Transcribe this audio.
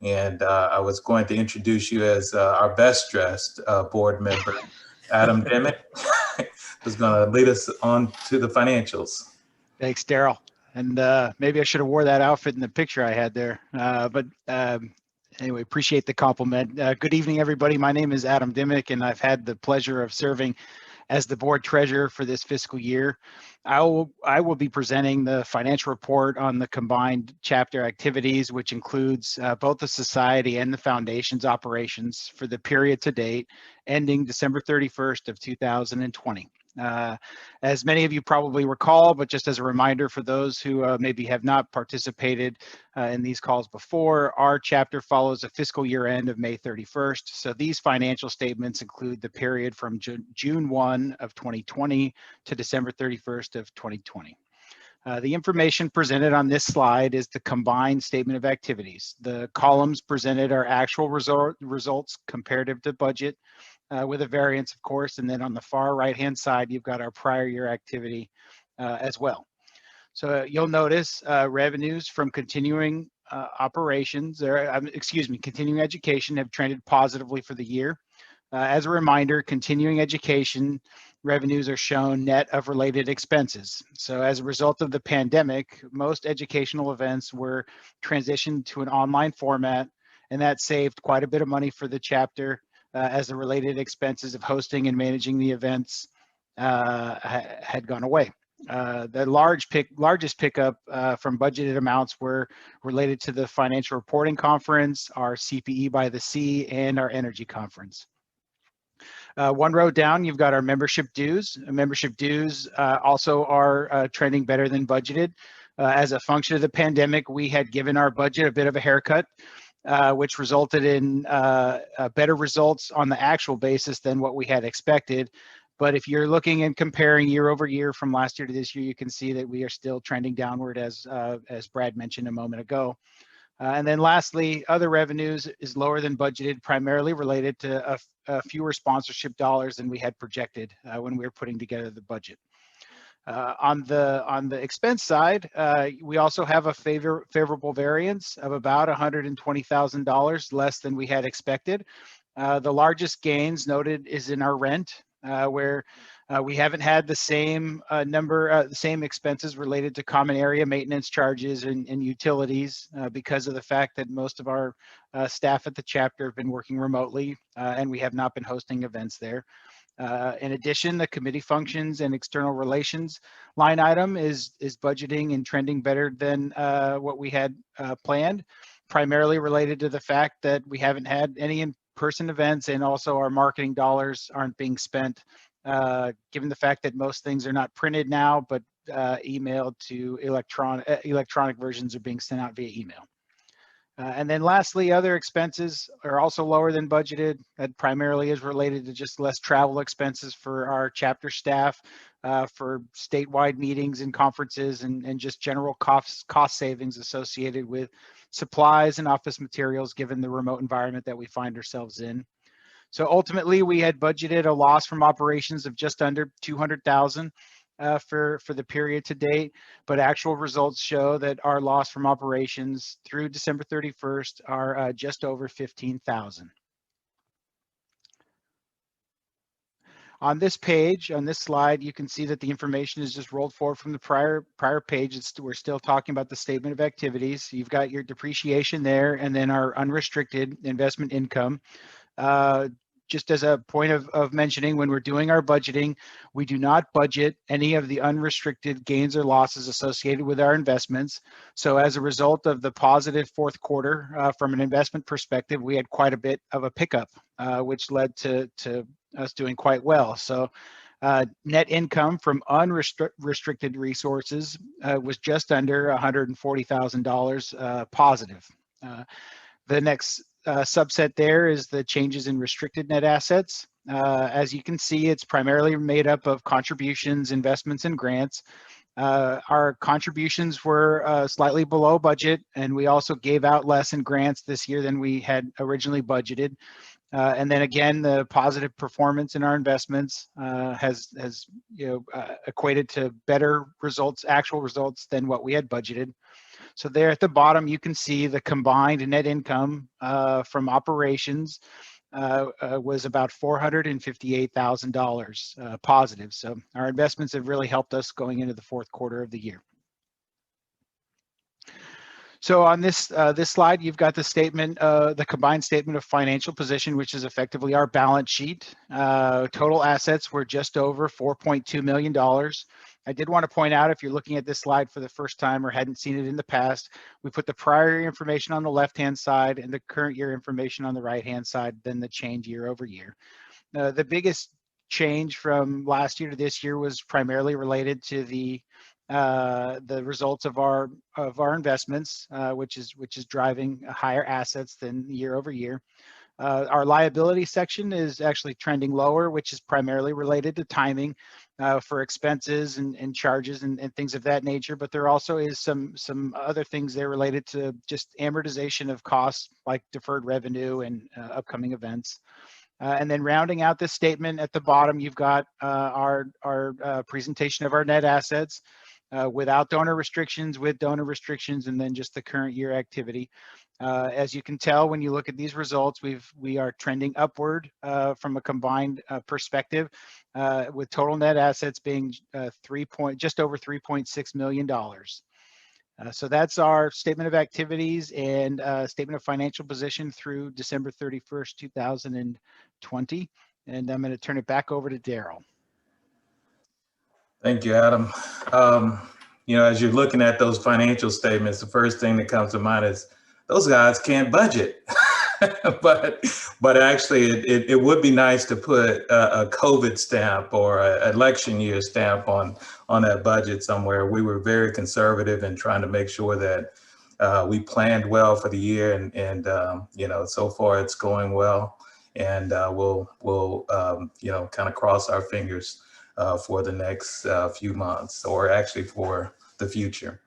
And I was going to introduce you as our best dressed board member, Adam Dimmick, who's going to lead us on to the financials. Thanks, Daryl. And maybe I should have wore that outfit in the picture I had there. But anyway, appreciate the compliment. Good evening, everybody. My name is Adam Dimmick, and I've had the pleasure of serving as the board treasurer for this fiscal year. I will be presenting the financial report on the combined chapter activities, which includes both the society and the foundation's operations for the period to date, ending December 31st of 2020. As many of you probably recall, but just as a reminder for those who maybe have not participated in these calls before, our chapter follows a fiscal year end of May 31st. So these financial statements include the period from June 1 of 2020 to December 31st of 2020. The information presented on this slide is the combined statement of activities. The columns presented are actual results comparative to budget, with a variance, of course, and then on the far right-hand side, you've got our prior year activity as well. So you'll notice revenues from continuing operations, or continuing education have trended positively for the year. As a reminder, continuing education revenues are shown net of related expenses. So as a result of the pandemic, most educational events were transitioned to an online format, and that saved quite a bit of money for the chapter, as the related expenses of hosting and managing the events had gone away. The largest pickup from budgeted amounts were related to the financial reporting conference, our CPE by the Sea, and our energy conference. One row down, you've got our membership dues. Membership dues also are trending better than budgeted. As a function of the pandemic, we had given our budget a bit of a haircut, which resulted in better results on the actual basis than what we had expected. But if you're looking and comparing year over year from last year to this year, you can see that we are still trending downward, as Brad mentioned a moment ago. And then lastly, other revenues is lower than budgeted, primarily related to fewer sponsorship dollars than we had projected when we were putting together the budget. On the expense side, we also have a favorable variance of about $120,000 less than we had expected. The largest gains noted is in our rent, where we haven't had the same same expenses related to common area maintenance charges and utilities because of the fact that most of our staff at the chapter have been working remotely, and we have not been hosting events there. In addition, the committee functions and external relations line item is budgeting and trending better than what we had planned, primarily related to the fact that we haven't had any in-person events, and also our marketing dollars aren't being spent, given the fact that most things are not printed now, but emailed to electronic versions are being sent out via email. And then lastly, other expenses are also lower than budgeted. That primarily is related to just less travel expenses for our chapter staff, for statewide meetings and conferences, and just general cost savings associated with supplies and office materials, given the remote environment that we find ourselves in. So ultimately, we had budgeted a loss from operations of just under $200,000. For the period to date, but actual results show that our loss from operations through December 31st are just over $15,000. On this page, on this slide, you can see that the information is just rolled forward from the prior page. We're still talking about the statement of activities. You've got your depreciation there, and then our unrestricted investment income. Just as a point of mentioning, when we're doing our budgeting, we do not budget any of the unrestricted gains or losses associated with our investments. So as a result of the positive fourth quarter, from an investment perspective, we had quite a bit of a pickup, which led to us doing quite well. So net income from unrestricted resources was just under $140,000 positive. The next subset there is the changes in restricted net assets. As you can see, it's primarily made up of contributions, investments, and grants. Our contributions were slightly below budget, and we also gave out less in grants this year than we had originally budgeted. And then again, the positive performance in our investments has equated to better results, actual results, than what we had budgeted. So there at the bottom, you can see the combined net income from operations was about $458,000 positive. So our investments have really helped us going into the fourth quarter of the year. So on this this slide, you've got the statement, the combined statement of financial position, which is effectively our balance sheet. Total assets were just over $4.2 million. I did want to point out, if you're looking at this slide for the first time or hadn't seen it in the past, we put the prior year information on the left-hand side and the current year information on the right-hand side, then the change year over year. The biggest change from last year to this year was primarily related to the results of our investments, which is driving higher assets than year over year. Our liability section is actually trending lower, which is primarily related to timing for expenses and charges and things of that nature. But there also is some other things there related to just amortization of costs like deferred revenue and upcoming events. And then rounding out this statement at the bottom, you've got our presentation of our net assets without donor restrictions, with donor restrictions, and then just the current year activity. As you can tell, when you look at these results, we are trending upward from a combined perspective, with total net assets being just over $3.6 million. So that's our statement of activities and statement of financial position through December 31st, 2020. And I'm going to turn it back over to Daryl. Thank you, Adam. As you're looking at those financial statements, the first thing that comes to mind is those guys can't budget. but actually, it would be nice to put a COVID stamp or an election year stamp on that budget somewhere. We were very conservative in trying to make sure that we planned well for the year, and so far it's going well, and we'll kind of cross our fingers for the next few months, or actually for the future.